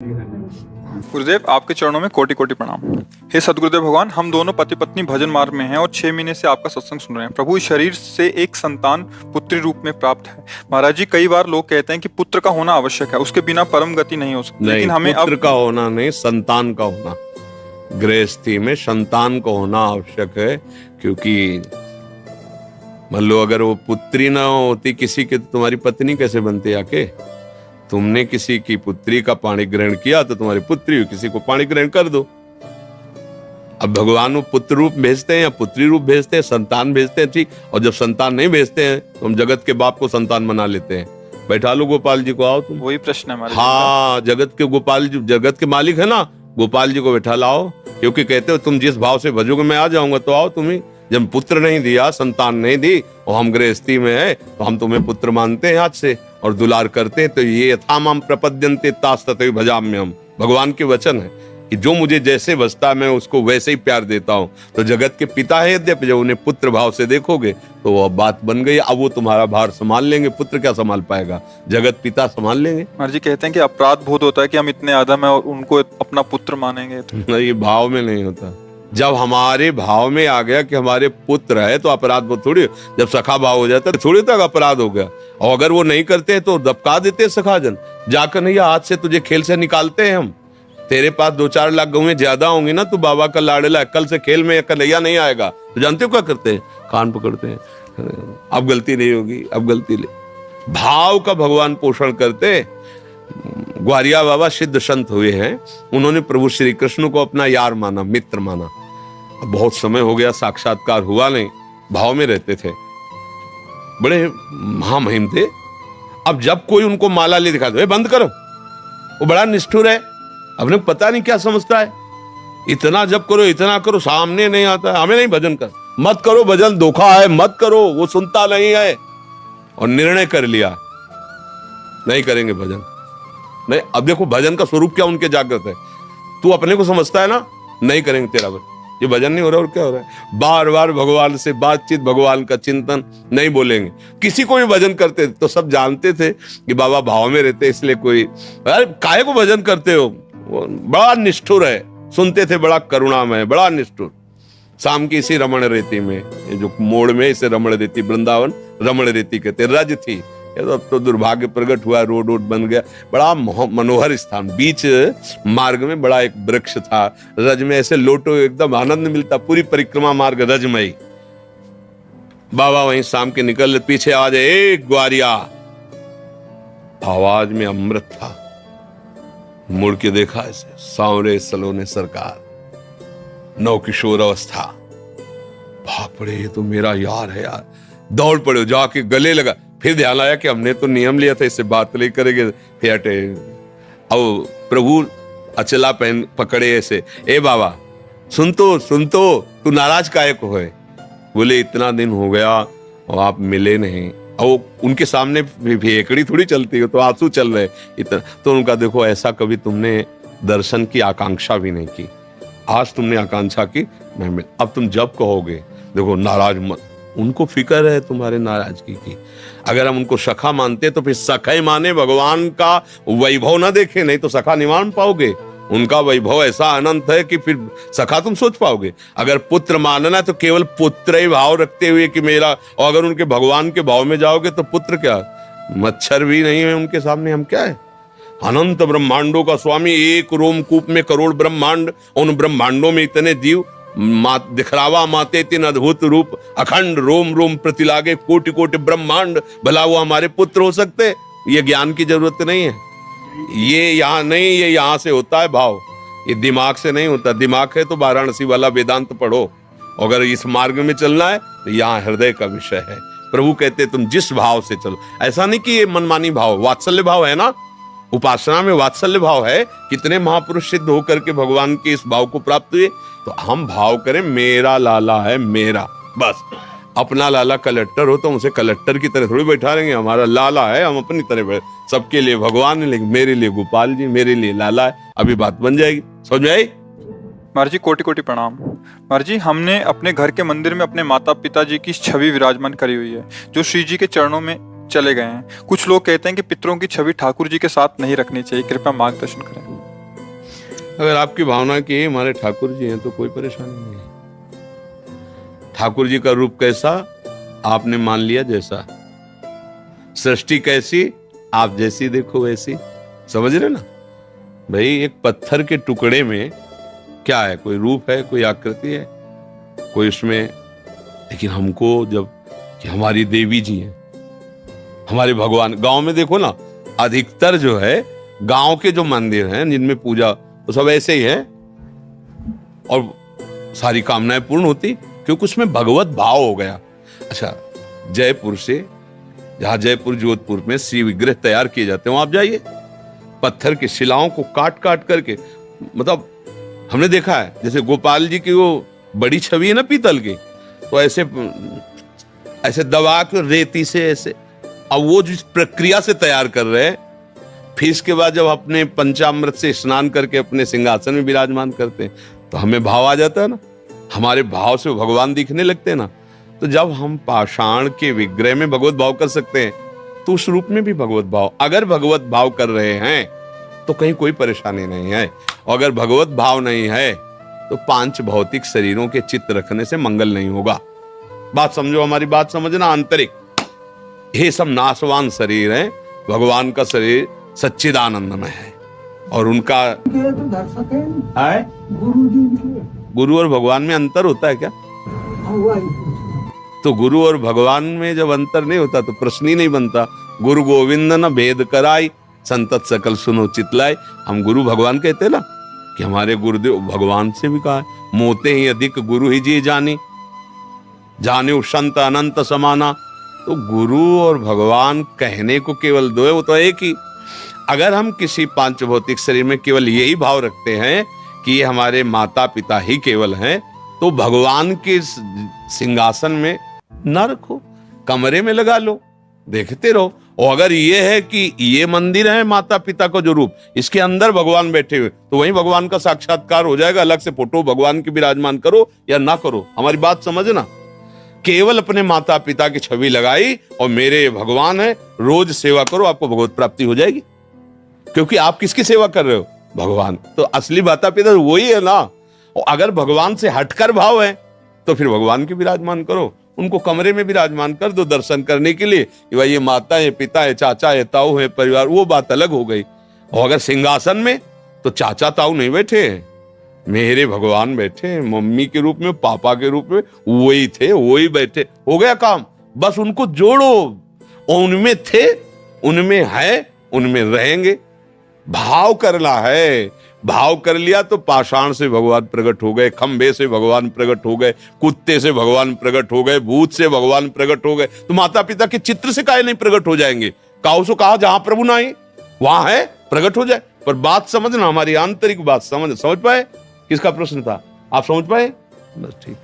गुरुदेव, आपके चरणों में कोटि कोटि प्रणाम। हे सदगुरुदेव भगवान, हम दोनों पति पत्नी भजन मार्ग में हैं और 6 महीने से आपका सत्संग सुन रहे हैं। प्रभु, इस शरीर से एक संतान पुत्री रूप में प्राप्त है। महाराज जी, कई बार लोग कहते हैं कि पुत्र का होना आवश्यक है, उसके बिना परम गति नहीं हो सकती। लेकिन हमें पुत्र का होना नहीं, संतान का होना। गृहस्थी में संतान को होना आवश्यक है, क्योंकि मान लो अगर वो पुत्री ना होती किसी की, तो तुम्हारी पत्नी कैसे बनती आके? तुमने किसी की पुत्री का पाणी ग्रहण किया तो तुम्हारी पुत्री हुई, किसी को पाणी ग्रहण कर दो। अब भगवान वो पुत्र रूप भेजते हैं या पुत्री रूप भेजते हैं, संतान भेजते हैं, ठीक। और जब संतान नहीं भेजते हैं तो हम जगत के बाप को संतान बना लेते हैं। बैठा लो गोपाल जी को, आओ तुम। वही प्रश्न है हमारे। हाँ, जगत के गोपाल जी, जगत के मालिक है ना, गोपाल जी को बैठा लाओ, क्योंकि कहते हो तुम जिस भाव से भजोगे मैं आ जाऊंगा। तो आओ तुम ही। जब पुत्र नहीं दिया, संतान नहीं दी और हम गृहस्थी में है, तो हम तुम्हें पुत्र मानते हैं आज से और दुलार करते हैं। तो ये यथा माम प्रपद्यन्ते तास्तथैव भजाम्यहम्, भगवान के वचन है कि जो मुझे जैसे बसता है मैं उसको वैसे ही प्यार देता हूँ। तो जगत के पिता है यद्यपि, जब उन्हें पुत्र भाव से देखोगे तो वह बात बन गई। अब वो तुम्हारा भार संभाल लेंगे, पुत्र क्या संभाल पाएगा, जगत पिता संभाल लेंगे। महाराज जी कहते हैं कि अपराध बोध होता है कि हम इतने आदम है और उनको अपना पुत्र मानेंगे। तो ये भाव में नहीं होता। जब हमारे भाव में आ गया कि हमारे पुत्र है तो अपराध बोध थोड़ी। जब सखा भाव हो जाता है थोड़ी तक अपराध हो गया। और अगर वो नहीं करते तो दबका देते सखाजन, जाकर नहीं आज से तुझे खेल से निकालते हैं हम। तेरे पास 2-4 लाख गौएं ज्यादा होंगी ना, तू बाबा का लाडला है, कल से खेल में कन्हैया नहीं आएगा। तो जानते हो क्या करते हैं? कान पकड़ते हैं, अब गलती नहीं होगी, अब गलती ले। भाव का भगवान पोषण करते। ग्वारिया बाबा सिद्ध संत हुए हैं, उन्होंने प्रभु श्री कृष्ण को अपना यार माना, मित्र माना। अब बहुत समय हो गया, साक्षात्कार हुआ नहीं, भाव में रहते थे, बड़े महामहिम थे। अब जब कोई उनको माला ले दिखा दो, बंद करो, वो बड़ा निष्ठुर है, अपने पता नहीं क्या समझता है। इतना जब करो, इतना करो, सामने नहीं आता है, हमें नहीं भजन कर, मत करो भजन, धोखा है, मत करो, वो सुनता नहीं है। और निर्णय कर लिया नहीं करेंगे भजन। नहीं, अब देखो भजन का स्वरूप क्या उनके जागृत है। तू अपने को समझता है ना, नहीं करेंगे तेरा भजन, ये भजन नहीं हो रहा और क्या हो रहा है। बार बार भगवान से बातचीत, भगवान का चिंतन, नहीं बोलेंगे। किसी को भी भजन करते तो सब जानते थे कि बाबा भाव में रहते, इसलिए कोई अरे काहे को भजन करते हो। बड़ा निष्ठुर है, सुनते थे, बड़ा करुणामय, बड़ा निष्ठुर। शाम की इसी रमण रेती में, जो मोड़ में इसे रमण रेती, वृंदावन रमण रेती कहते, रज थी। अब तो दुर्भाग्य प्रकट हुआ, रोड बन गया, बड़ा मनोहर स्थान। बीच मार्ग में बड़ा एक वृक्ष था, रज में ऐसे लोटो, एकदम आनंद मिलता, पूरी परिक्रमा मार्ग रजमयी। बाबा वहीं शाम के निकल, पीछे आवाज, एक ग्वारिया, आवाज में अमृत था। मुड़ के देखा ऐसे, सांवरे सलोने सरकार, नौ किशोर अवस्था। बाप रे, ये तो मेरा यार है यार। दौड़ पड़े, जाके गले लगा। फिर ध्यान आया कि हमने तो नियम लिया था इससे बात नहीं करेंगे, फिर हटे। अब प्रभु अचला पहन पकड़े ऐसे, ए बाबा सुन तो, तू नाराज काहे को है? बोले इतना दिन हो गया और आप मिले नहीं। और उनके सामने भेकड़ी थोड़ी चलती है, तो आंसू चल रहे इतना। तो उनका देखो, ऐसा कभी तुमने दर्शन की आकांक्षा भी नहीं की, आज तुमने आकांक्षा की, मैं मिल। अब तुम जब कहोगे, देखो नाराज मत, उनको फिक्र है तुम्हारे नाराजगी की। अगर हम उनको सखा मानते तो फिर सखा ही माने, भगवान का वैभव ना देखे, नहीं तो सखा नहीं मान पाओगे। उनका वैभव ऐसा अनंत है कि फिर सखा तुम सोच पाओगे। अगर पुत्र मानना तो केवल पुत्र ही भाव रखते हुए कि मेरा, और अगर उनके भगवान के भाव में जाओगे तो पुत्र क्या, मच्छर भी नहीं है उनके सामने, हम क्या है। अनंत ब्रह्मांडों का स्वामी, एक रोमकूप में करोड़ ब्रह्मांड, उन ब्रह्मांडों में इतने जीव, दिखरावा माते तीन अद्भुत रूप, अखंड रोम रोम प्रतिलागे, कोटि कोटि ब्रह्मांड, भला वो हमारे पुत्र हो सकते? ये ज्ञान की जरूरत नहीं है, ये यहाँ नहीं, ये यहाँ से होता है भाव, ये दिमाग से नहीं होता। दिमाग है तो वाराणसी वाला वेदांत पढ़ो, अगर इस मार्ग में चलना है तो यहाँ हृदय का विषय है। प्रभु कहते तुम जिस भाव से चलो, ऐसा नहीं कि ये मनमानी भाव, वात्सल्य भाव है ना, उपासना में वात्सल्य भाव है। कितने महापुरुष सिद्ध होकर के भगवान के इस भाव को प्राप्त हुए। तो हम भाव करें, मेरा लाला है मेरा, बस। अपना लाला कलेक्टर हो तो उसे कलेक्टर की तरह थोड़ी बैठा रहेंगे, हमारा लाला है, हम अपनी तरह बैठ, सबके लिए भगवान है, लेकिन मेरे लिए गोपाल जी, मेरे लिए लाला है। अभी बात बन जाएगी, समझ में आई? महाराज जी कोटि कोटि प्रणाम। महाराज जी, हमने अपने घर के मंदिर में अपने माता पिता जी की छवि विराजमान करी हुई है, जो श्री जी के चरणों में चले गए हैं। कुछ लोग कहते हैं कि पितरों की छवि ठाकुर जी के साथ नहीं रखनी चाहिए, कृपया मार्गदर्शन करें। अगर आपकी भावना की हमारे ठाकुर जी हैं तो कोई परेशानी नहीं है। ठाकुर जी का रूप कैसा आपने मान लिया जैसा, सृष्टि कैसी आप जैसी देखो वैसी, समझ रहे ना भाई। एक पत्थर के टुकड़े में क्या है, कोई रूप है, कोई आकृति है, कोई उसमें, लेकिन हमको जब कि हमारी देवी जी हैं, हमारे भगवान, गांव में देखो ना अधिकतर जो है गांव के जो मंदिर हैं जिनमें पूजा वो सब ऐसे ही है और सारी कामनाएं पूर्ण होती क्योंकि उसमें भगवत भाव हो गया। अच्छा, जयपुर से, जहां जयपुर जोधपुर में श्री विग्रह तैयार किए जाते हैं वहां आप जाइए, पत्थर की शिलाओं को काट काट करके, मतलब हमने देखा है जैसे गोपाल जी की वो बड़ी छवि है ना पीतल की, तो ऐसे ऐसे दबा के रेती से ऐसे, अब वो जिस प्रक्रिया से तैयार कर रहे हैं, फिर इसके बाद जब अपने पंचामृत से स्नान करके अपने सिंहासन में विराजमान करते हैं तो हमें भाव आ जाता है ना, हमारे भाव से भगवान दिखने लगते हैं ना। तो जब हम पाषाण के विग्रह में भगवत भाव कर सकते हैं तो उस रूप में भी भगवत भाव, अगर भगवत भाव कर रहे हैं तो कहीं कोई परेशानी नहीं है, और अगर भगवत भाव नहीं है तो पांच भौतिक शरीरों के चित्त रखने से मंगल नहीं होगा। बात समझो, हमारी बात समझना। आंतरिक ये सब नाशवान शरीर है, भगवान का शरीर सच्चिदानंदमय है और उनका है गुरु और भगवान में अंतर होता है क्या? तो गुरु और भगवान में जब अंतर नहीं होता तो प्रश्न ही नहीं बनता। गुरु गोविंद न भेद कराई, संतत सकल सुनो चितलाई। हम गुरु भगवान कहते हैं ना कि हमारे गुरुदेव भगवान से भी कहा है, मोते ही अधिक गुरु ही जी जानी, जाने संत अनंत समाना। तो गुरु और भगवान कहने को केवल दो है, वो तो एक ही। अगर हम किसी पांच भौतिक शरीर में केवल यही भाव रखते हैं कि ये हमारे माता पिता ही केवल हैं, तो भगवान के सिंहासन में ना रखो, कमरे में लगा लो, देखते रहो। और अगर ये है कि ये मंदिर है माता पिता का जो रूप, इसके अंदर भगवान बैठे हुए, तो वहीं भगवान का साक्षात्कार हो जाएगा। अलग से फोटो भगवान की विराजमान करो या ना करो, हमारी बात समझना। केवल अपने माता पिता की छवि लगाई और मेरे भगवान है, रोज सेवा करो, आपको भगवत प्राप्ति हो जाएगी। क्योंकि आप किसकी सेवा कर रहे हो? भगवान। तो असली माता पिता वही है ना। और अगर भगवान से हटकर भाव है तो फिर भगवान की विराजमान करो, उनको कमरे में विराजमान कर दो दर्शन करने के लिए कि भाई ये माता है, पिता है, चाचा है, ताऊ है, परिवार, वो बात अलग हो गई। और अगर सिंहासन में तो चाचा ताऊ नहीं बैठे हैं, मेरे भगवान बैठे हैं, मम्मी के रूप में, पापा के रूप में, वही थे वही बैठे, हो गया काम। बस उनको जोड़ो, उनमें थे, उनमें है, उनमें रहेंगे। भाव करना है, भाव कर लिया तो पाषाण से भगवान प्रकट हो गए, खंबे से भगवान प्रकट हो गए, कुत्ते से भगवान प्रकट हो गए, भूत से भगवान प्रकट हो गए। तो माता पिता के चित्र से काहे नहीं प्रकट हो जाएंगे? काऊ से कहा जहां प्रभु नहीं वहां है, प्रकट हो जाए। पर बात समझना, हमारी आंतरिक बात समझ पाए। किसका प्रश्न था, आप समझ पाए? बस ठीक।